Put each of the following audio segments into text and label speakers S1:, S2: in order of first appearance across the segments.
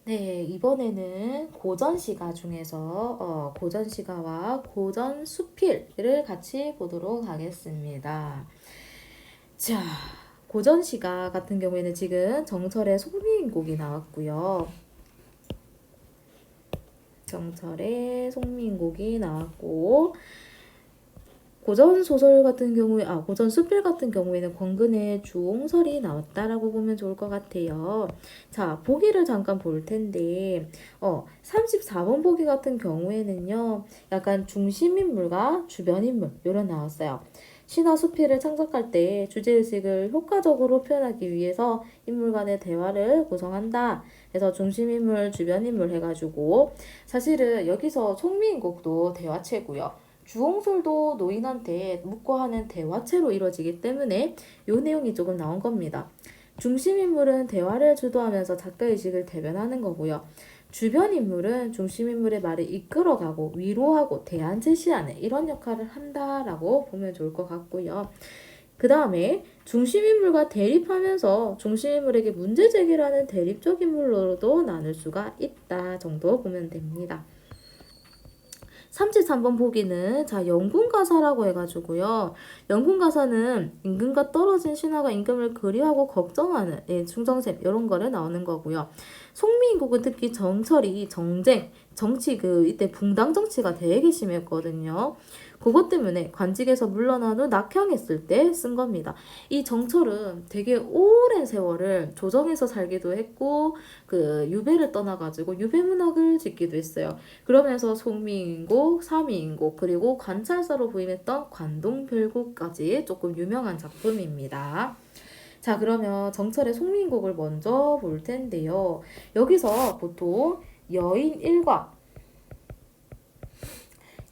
S1: 네, 이번에는 고전시가 중에서 고전시가와 고전수필을 같이 보도록 하겠습니다. 자, 고전시가 같은 경우에는 지금 정철의 송민곡이 나왔고요. 정철의 송민곡이 나왔고, 고전 소설 같은 경우에 고전 수필 같은 경우에는 권근의 주홍설이 나왔다라고 보면 좋을 것 같아요. 자, 보기를 잠깐 볼 텐데 34번 보기 같은 경우에는요. 약간 중심 인물과 주변 인물 요런 나왔어요. 시나 수필을 창작할 때 주제의식을 효과적으로 표현하기 위해서 인물 간의 대화를 구성한다. 그래서 중심 인물, 주변 인물 해가지고 사실은 여기서 송미인곡도 대화체고요. 주홍솔도 노인한테 묻고 하는 대화체로 이루어지기 때문에 이 내용이 조금 나온 겁니다. 중심 인물은 대화를 주도하면서 작가의식을 대변하는 거고요. 주변 인물은 중심 인물의 말을 이끌어가고 위로하고 대안 제시하는 이런 역할을 한다라고 보면 좋을 것 같고요. 그 다음에 중심 인물과 대립하면서 중심 인물에게 문제 제기를 하는 대립적 인물로도 나눌 수가 있다 정도 보면 됩니다. 33번 보기는 영군가사라고 해가지고요. 영군가사는 임금과 떨어진 신하가 임금을 그리워하고 걱정하는 충정샘 이런 거를 나오는 거고요. 송미인국은 특히 정철이 정쟁, 정치 이때 붕당 정치가 되게 심했거든요. 그것 때문에 관직에서 물러난 후 낙향했을 때 쓴 겁니다. 이 정철은 되게 오랜 세월을 조정에서 살기도 했고 유배를 떠나가지고 유배문학을 짓기도 했어요. 그러면서 송미인곡, 사미인곡 그리고 관찰사로 부임했던 관동별곡까지 조금 유명한 작품입니다. 자, 그러면 정철의 송미인곡을 먼저 볼 텐데요. 여기서 보통 여인 1과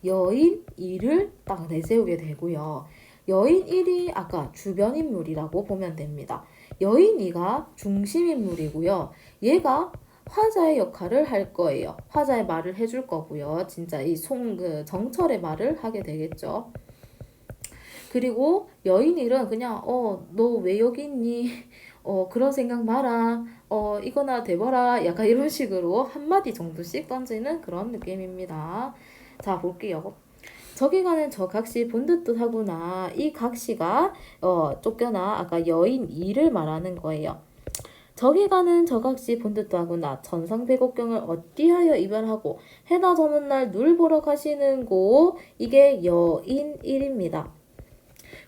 S1: 여인 2를 딱 내세우게 되고요. 여인 1이 아까 주변 인물이라고 보면 됩니다. 여인 2가 중심 인물이고요. 얘가 화자의 역할을 할 거예요. 화자의 말을 해줄 거고요. 진짜 정철의 말을 하게 되겠죠. 그리고 여인 1은 그냥 너 왜 여기 있니? 그런 생각 마라. 이거나 돼봐라. 약간 이런 식으로 한마디 정도씩 던지는 그런 느낌입니다. 자, 볼게요. 저기 가는 저 각시 본듯 하구나. 이 각시가 쫓겨나 아까 여인 2를 말하는 거예요. 저기 가는 저 각시 본듯 하구나. 천상백옥경을 어찌하여 이별하고 해나 저는 날 눌 보러 가시는고. 이게 여인 1입니다.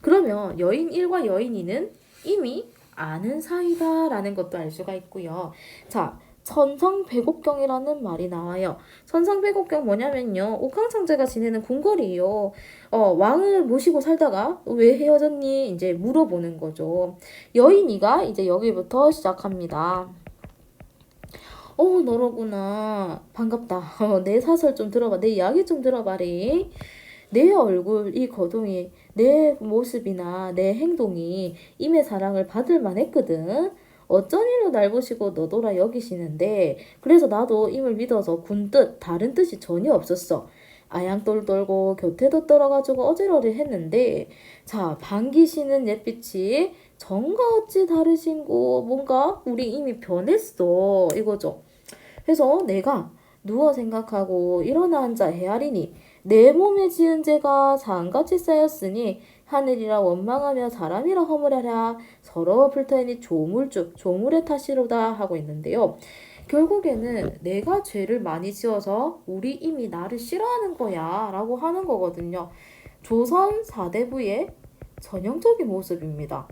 S1: 그러면 여인 1과 여인 2는 이미 아는 사이다라는 것도 알 수가 있고요. 자, 천상백옥경이라는 말이 나와요. 천상백옥경 뭐냐면요. 옥황상제가 지내는 궁궐이에요. 왕을 모시고 살다가 왜 헤어졌니? 이제 물어보는 거죠. 여인이가 이제 여기부터 시작합니다. 너로구나. 반갑다. 내 사설 좀 들어봐. 내 이야기 좀 들어봐리. 내 얼굴, 이 거동이, 내 모습이나 내 행동이 임의 사랑을 받을 만했거든. 어쩐 일로 날 보시고 너도라 여기시는데 그래서 나도 임을 믿어서 군 뜻, 다른 뜻이 전혀 없었어. 아양돌 떨고 교태도 떨어가지고 어지러리 했는데 자, 반기시는 옛빛이 정과 어찌 다르신고 뭔가 우리 이미 변했어 이거죠. 그래서 내가 누워 생각하고 일어나 앉아 헤아리니 내 몸에 지은 죄가 산같이 쌓였으니 하늘이라 원망하며 사람이라 허물하랴 서러워 불타니 조물주 조물의 탓이로다 하고 있는데요. 결국에는 내가 죄를 많이 지어서 우리 이미 나를 싫어하는 거야 라고 하는 거거든요. 조선 사대부의 전형적인 모습입니다.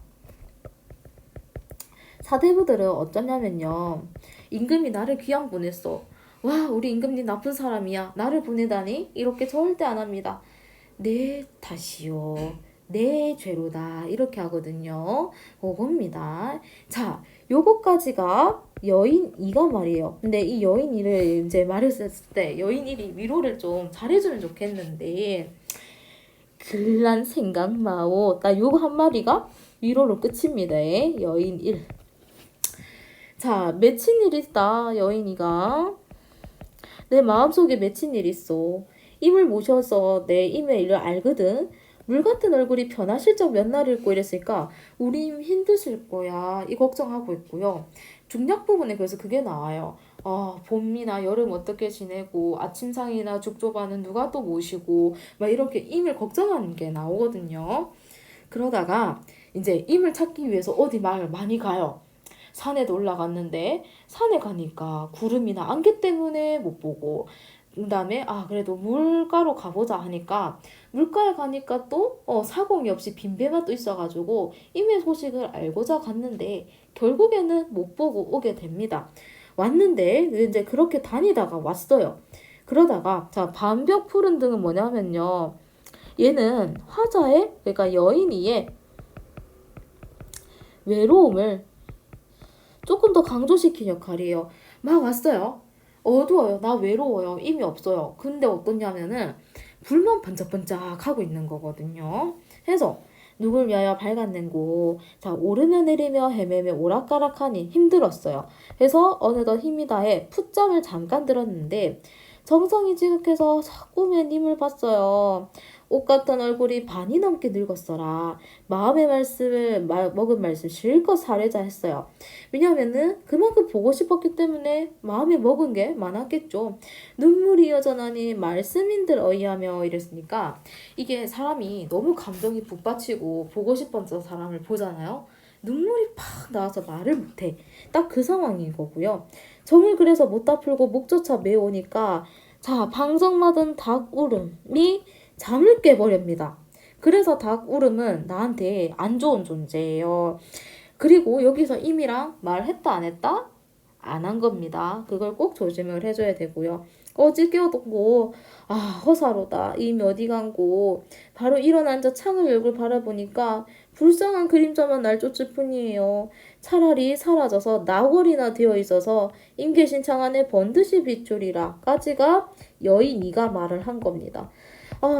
S1: 사대부들은 어쩌냐면요. 임금이 나를 귀양 보냈어. 와, 우리 임금님 나쁜 사람이야. 나를 보내다니? 이렇게 절대 안 합니다. 내 탓이요. 내 죄로다. 이렇게 하거든요. 그겁니다. 자, 요거까지가 여인 2가 말이에요. 근데 이 여인 1을 이제 말했을 때 여인 1이 위로를 좀 잘해주면 좋겠는데 글란 생각 마오. 딱 요거 한 마리가 위로로 끝입니다. 여인 1. 자, 맺힌 일 있다, 여인이가. 내 마음속에 맺힌 일 있어. 임을 모셔서 내 임의 일을 알거든. 물 같은 얼굴이 변하실 적 몇 날 읽고 이랬을까? 우리 임 힘드실 거야. 이 걱정하고 있고요. 중략 부분에 그래서 그게 나와요. 봄이나 여름 어떻게 지내고 아침상이나 죽조바는 누가 또 모시고 막 이렇게 임을 걱정하는 게 나오거든요. 그러다가 이제 임을 찾기 위해서 어디 마을 많이 가요. 산에도 올라갔는데 산에 가니까 구름이나 안개 때문에 못 보고 그다음에 그래도 물가로 가보자 하니까 물가에 가니까 또 사공이 없이 빈배만 또 있어가지고 임의 소식을 알고자 갔는데 결국에는 못 보고 오게 됩니다. 왔는데 이제 그렇게 다니다가 왔어요. 그러다가 자 반벽 푸른 등은 뭐냐면요. 얘는 화자의 그러니까 여인이의 외로움을 조금 더 강조시킨 역할이에요. 막 왔어요. 어두워요. 나 외로워요. 힘이 없어요. 근데 어떠냐면은 불만 번쩍번쩍 하고 있는 거거든요. 해서 누굴 위하여 밝았는고 자 오르며 내리며 헤매며 오락가락하니 힘들었어요. 해서 어느덧 힘이 다해 풋잠을 잠깐 들었는데 정성이 지극해서 자꾸만 님을 봤어요. 옷 같은 얼굴이 반이 넘게 늙었어라. 마음의 말씀을 먹은 말씀 실컷 살해자 했어요. 왜냐면은 그만큼 보고 싶었기 때문에 마음에 먹은 게 많았겠죠. 눈물이 여전하니 말씀인들 어이하며 이랬으니까 이게 사람이 너무 감정이 북받치고 보고 싶어서 사람을 보잖아요. 눈물이 팍 나와서 말을 못해. 딱 그 상황인 거고요. 정을 그래서 못다 풀고 목조차 메어오니까 자 방정맞은 닭울음이 잠을 깨버립니다. 그래서 닭울음은 나한테 안 좋은 존재예요. 그리고 여기서 임이랑 말했다 안 했다? 안 한 겁니다. 그걸 꼭 조심을 해줘야 되고요. 어제 깨어듣고 허사로다 임 어디 간고 바로 일어나앉아 창을 열고 바라보니까 불쌍한 그림자만 날 쫓을 뿐이에요. 차라리 사라져서 나골이나 되어 있어서 임 계신 창 안에 번듯이 비추리라 까지가 여인이가 말을 한 겁니다.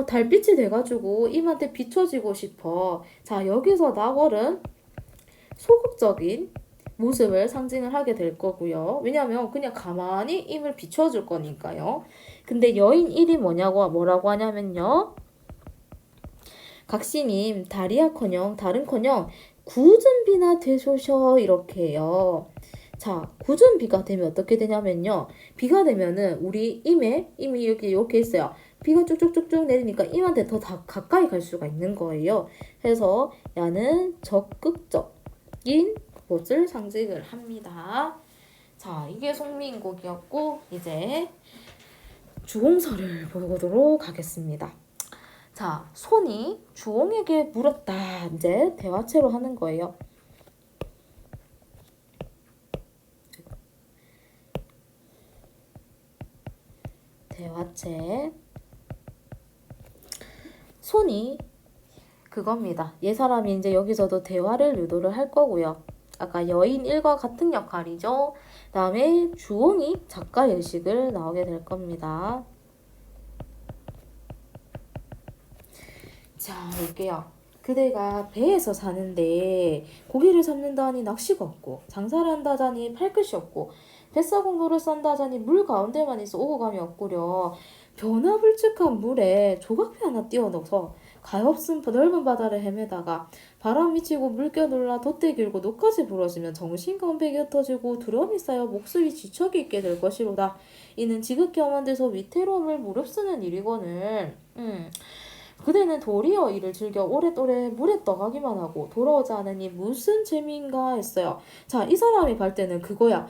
S1: 달빛이 돼가지고 임한테 비춰지고 싶어. 자 여기서 나골은 소극적인 모습을 상징을 하게 될 거고요. 왜냐면 그냥 가만히 임을 비춰줄 거니까요. 근데 여인 1이 뭐라고 하냐면요. 각시님 다리야커녕 다른커녕 굳은 비나 되소셔 이렇게 해요. 자 굳은 비가 되면 어떻게 되냐면요. 비가 되면은 우리 임이 여기 이렇게 있어요. 비가 쭉쭉쭉쭉 내리니까 임한테 더 가까이 갈 수가 있는 거예요. 그래서 야는 적극적인 것을 상징을 합니다. 자, 이게 송민곡이었고 이제 주홍서를 보도록 하겠습니다. 자, 손이 주홍에게 물었다. 이제 대화체로 하는 거예요. 대화체. 손이 그겁니다. 얘 사람이 이제 여기서도 대화를 유도를 할 거고요. 아까 여인 1과 같은 역할이죠. 그 다음에 주홍이 작가 예식을 나오게 될 겁니다. 자, 볼게요. 그대가 배에서 사는데 고기를 잡는다니 낚시가 없고 장사를 한다자니 팔끝이 없고 뱃사공로를 싼다자니 물 가운데만 있어 오고 감이 없구려. 변화불측한 물에 조각배 하나 띄워넣어서 가엾은 넓은 바다를 헤매다가 바람 미치고 물결 놀라 돛대 길고 노까지 부러지면 정신건백이 흩어지고 두려움이 쌓여 목숨이 지척이 있게 될 것이로다. 이는 지극히 험한 데서 위태로움을 무릅쓰는 일이거늘. 그대는 도리어 이를 즐겨 오랫오래 물에 떠가기만 하고 돌아오지 않으니 무슨 재미인가 했어요. 자, 이 사람이 갈 때는 그거야.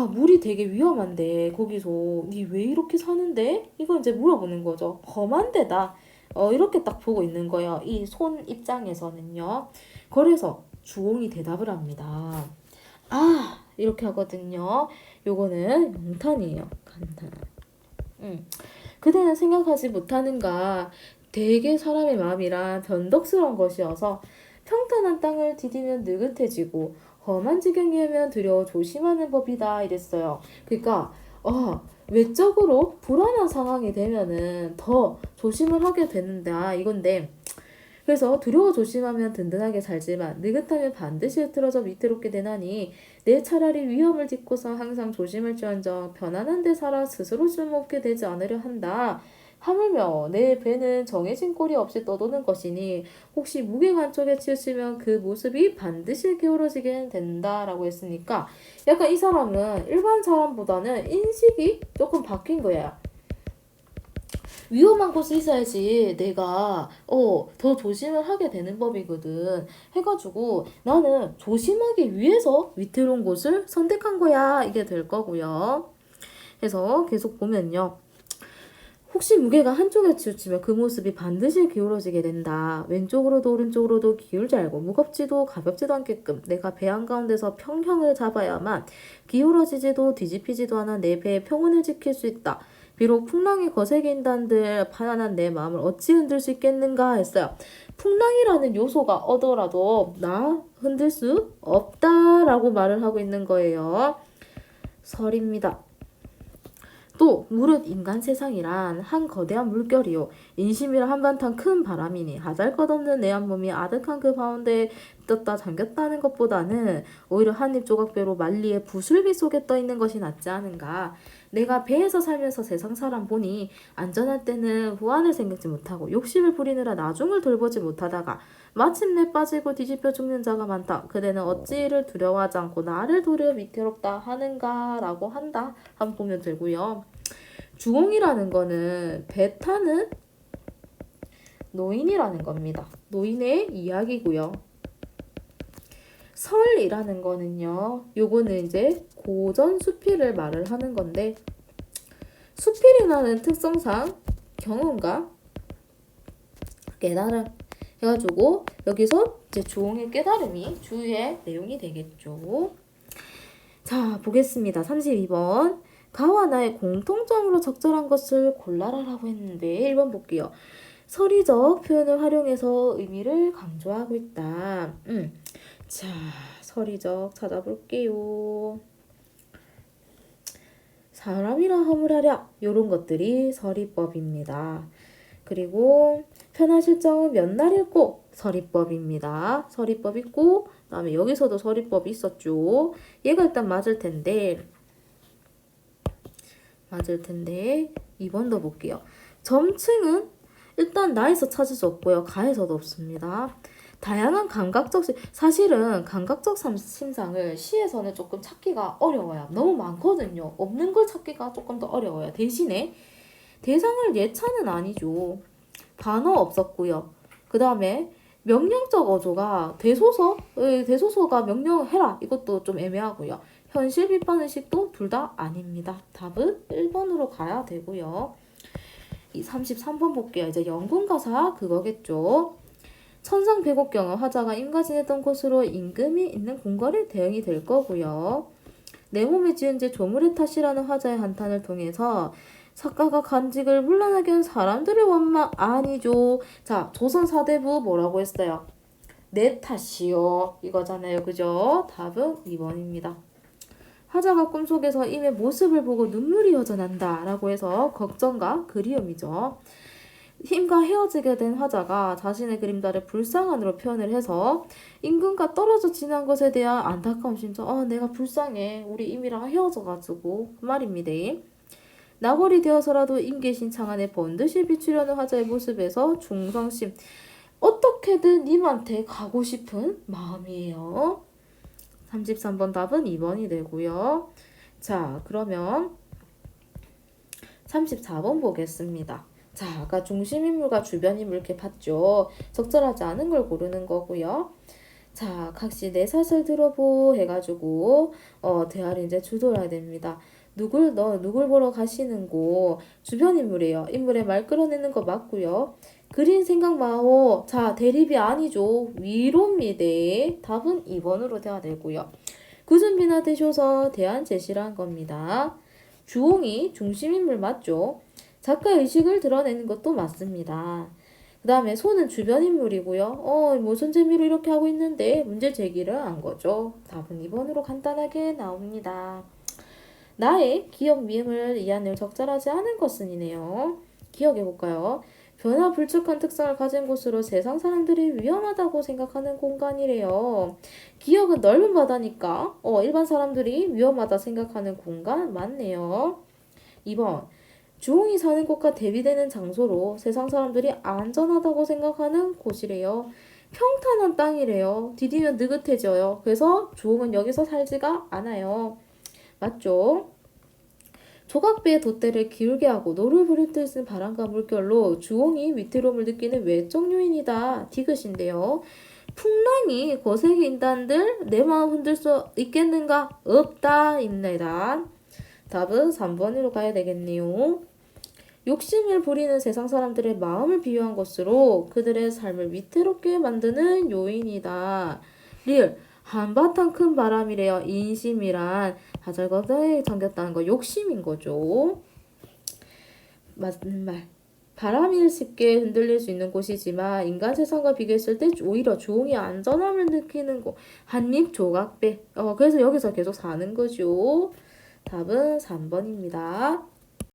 S1: 물이 되게 위험한데 거기서 니 왜 이렇게 사는데? 이거 이제 물어보는 거죠. 험한 데다. 이렇게 딱 보고 있는 거예요. 이 손 입장에서는요. 그래서 주홍이 대답을 합니다. 이렇게 하거든요. 요거는 영탄이에요. 간탄. 그대는 생각하지 못하는가. 되게 사람의 마음이란 변덕스러운 것이어서 평탄한 땅을 디디면 느긋해지고 험한 지경이 오면 두려워 조심하는 법이다 이랬어요. 그러니까 외적으로 불안한 상황이 되면은 더 조심을 하게 되는다 이건데 그래서 두려워 조심하면 든든하게 살지만 느긋하면 반드시 흐트러져 위태롭게 되나니 내 차라리 위험을 딛고서 항상 조심할지언정 편안한 데 살아 스스로 쓸모없게 되지 않으려 한다. 하물며 내 배는 정해진 꼴이 없이 떠도는 것이니 혹시 무게가 한쪽에 치우치면 그 모습이 반드시 기울어지게 된다라고 했으니까 약간 이 사람은 일반 사람보다는 인식이 조금 바뀐 거예요. 위험한 곳에 있어야지 내가 더 조심을 하게 되는 법이거든 해가지고 나는 조심하기 위해서 위태로운 곳을 선택한 거야 이게 될 거고요. 그래서 계속 보면요. 혹시 무게가 한쪽에 치우치면 그 모습이 반드시 기울어지게 된다. 왼쪽으로도 오른쪽으로도 기울지 알고 무겁지도 가볍지도 않게끔 내가 배 한가운데서 평형을 잡아야만 기울어지지도 뒤집히지도 않아 내 배의 평온을 지킬 수 있다. 비록 풍랑이 거세긴다는들 편안한 내 마음을 어찌 흔들 수 있겠는가 했어요. 풍랑이라는 요소가 오더라도 나 흔들 수 없다라고 말을 하고 있는 거예요. 설입니다. 또 무릇 인간 세상이란 한 거대한 물결이요 인심이란 한바탕 큰 바람이니 하잘것없는 내 한 몸이 아득한 그 가운데 떴다 잠겼다는 것보다는 오히려 한입 조각배로 만리의 부슬비 속에 떠 있는 것이 낫지 않은가. 내가 배에서 살면서 세상 사람 보니 안전할 때는 후안을 생각지 못하고 욕심을 부리느라 나중을 돌보지 못하다가 마침내 빠지고 뒤집혀 죽는 자가 많다. 그대는 어찌 이를 두려워하지 않고 나를 도려 위태롭다 하는가 라고 한다. 한번 보면 되고요. 주공이라는 거는 배 타는 노인이라는 겁니다. 노인의 이야기고요. 설이라는 거는요. 요거는 이제 고전 수필을 말을 하는 건데 수필이라는 특성상 경험과 깨달음 해가지고 여기서 이제 주홍의 깨달음이 주의 내용이 되겠죠. 자, 보겠습니다. 32번. 가와 나의 공통점으로 적절한 것을 골라라라고 했는데 1번 볼게요. 서리적 표현을 활용해서 의미를 강조하고 있다. 자, 서리적 찾아볼게요. 사람이라 허물하랴 요런 것들이 서리법입니다. 그리고 편한 실정은 몇 날 읽고 서리법입니다. 서리법 있고 그 다음에 여기서도 서리법이 있었죠. 얘가 일단 맞을 텐데 2번도 볼게요. 점층은 일단 나에서 찾을 수 없고요. 가에서도 없습니다. 다양한 사실은 감각적 심상을 시에서는 조금 찾기가 어려워요. 너무 많거든요. 없는 걸 찾기가 조금 더 어려워요. 대신에 대상을 예차는 아니죠. 단어 없었고요. 그 다음에 명령적 어조가 대소서가 명령해라 이것도 좀 애매하고요. 현실 비판 의식도 둘 다 아닙니다. 답은 1번으로 가야 되고요. 이 33번 볼게요. 이제 연금가사 그거겠죠. 천상백옥경은 화자가 임가 지냈던 곳으로 임금이 있는 궁궐의 대응이 될 거고요. 내 몸에 지은 제 조물의 탓이라는 화자의 한탄을 통해서 작가가 간직을 물러나게 한 사람들의 원망 아니죠. 자, 조선 사대부 뭐라고 했어요? 내 탓이요. 이거잖아요. 그죠? 답은 2번입니다. 화자가 꿈속에서 임의 모습을 보고 눈물이 여전한다 라고 해서 걱정과 그리움이죠. 힘과 헤어지게 된 화자가 자신의 그림자를 불쌍한으로 표현을 해서 임금과 떨어져 지난 것에 대한 안타까운 심정 내가 불쌍해 우리 임이랑 헤어져가지고 그 말입니다. 나벌이 되어서라도 임계신 창안에 번듯이 비추려는 화자의 모습에서 중성심 어떻게든 님한테 가고 싶은 마음이에요. 33번 답은 2번이 되고요. 자, 그러면 34번 보겠습니다. 자, 아까 중심인물과 주변인물 이렇게 봤죠. 적절하지 않은 걸 고르는 거고요. 자, 각시 내 사설 들어보 해가지고 대화를 이제 주도해야 됩니다. 누굴 보러 가시는고 주변 인물이에요. 인물의 말 끌어내는 거 맞고요. 그린 생각 마오. 자, 대립이 아니죠. 위로입니다. 답은 2번으로 돼야 되고요. 구준비나 되셔서 대안 제시를 한 겁니다. 주홍이 중심인물 맞죠? 작가의 의식을 드러내는 것도 맞습니다. 그 다음에 소는 주변 인물이고요. 무슨 재미로 이렇게 하고 있는데 문제 제기를 한 거죠. 답은 2번으로 간단하게 나옵니다. 나의 기억 미음을 이해하는 적절하지 않은 것은이네요. 기억해볼까요? 변화 불축한 특성을 가진 곳으로 세상 사람들이 위험하다고 생각하는 공간이래요. 기억은 넓은 바다니까 일반 사람들이 위험하다 생각하는 공간 맞네요. 2번 주홍이 사는 곳과 대비되는 장소로 세상 사람들이 안전하다고 생각하는 곳이래요. 평탄한 땅이래요. 디디면 느긋해져요. 그래서 주홍은 여기서 살지가 않아요. 맞죠? 조각배의 돛대를 기울게 하고 노를 부릴 듯 쓴 바람과 물결로 주홍이 위태로움을 느끼는 외적 요인이다. 디귿인데요. 풍랑이 거세게 인단들 내 마음 흔들 수 있겠는가? 없다. 입니다. 답은 3번으로 가야 되겠네요. 욕심을 부리는 세상 사람들의 마음을 비유한 것으로 그들의 삶을 위태롭게 만드는 요인이다. 리을 한바탕 큰 바람이래요. 인심이란 하잘거다에 잠겼다는 거 욕심인 거죠. 맞는 말. 바람이 쉽게 흔들릴 수 있는 곳이지만 인간 세상과 비교했을 때 오히려 주홍이 안전함을 느끼는 곳. 한입 조각배. 그래서 여기서 계속 사는 거죠. 답은 3번입니다.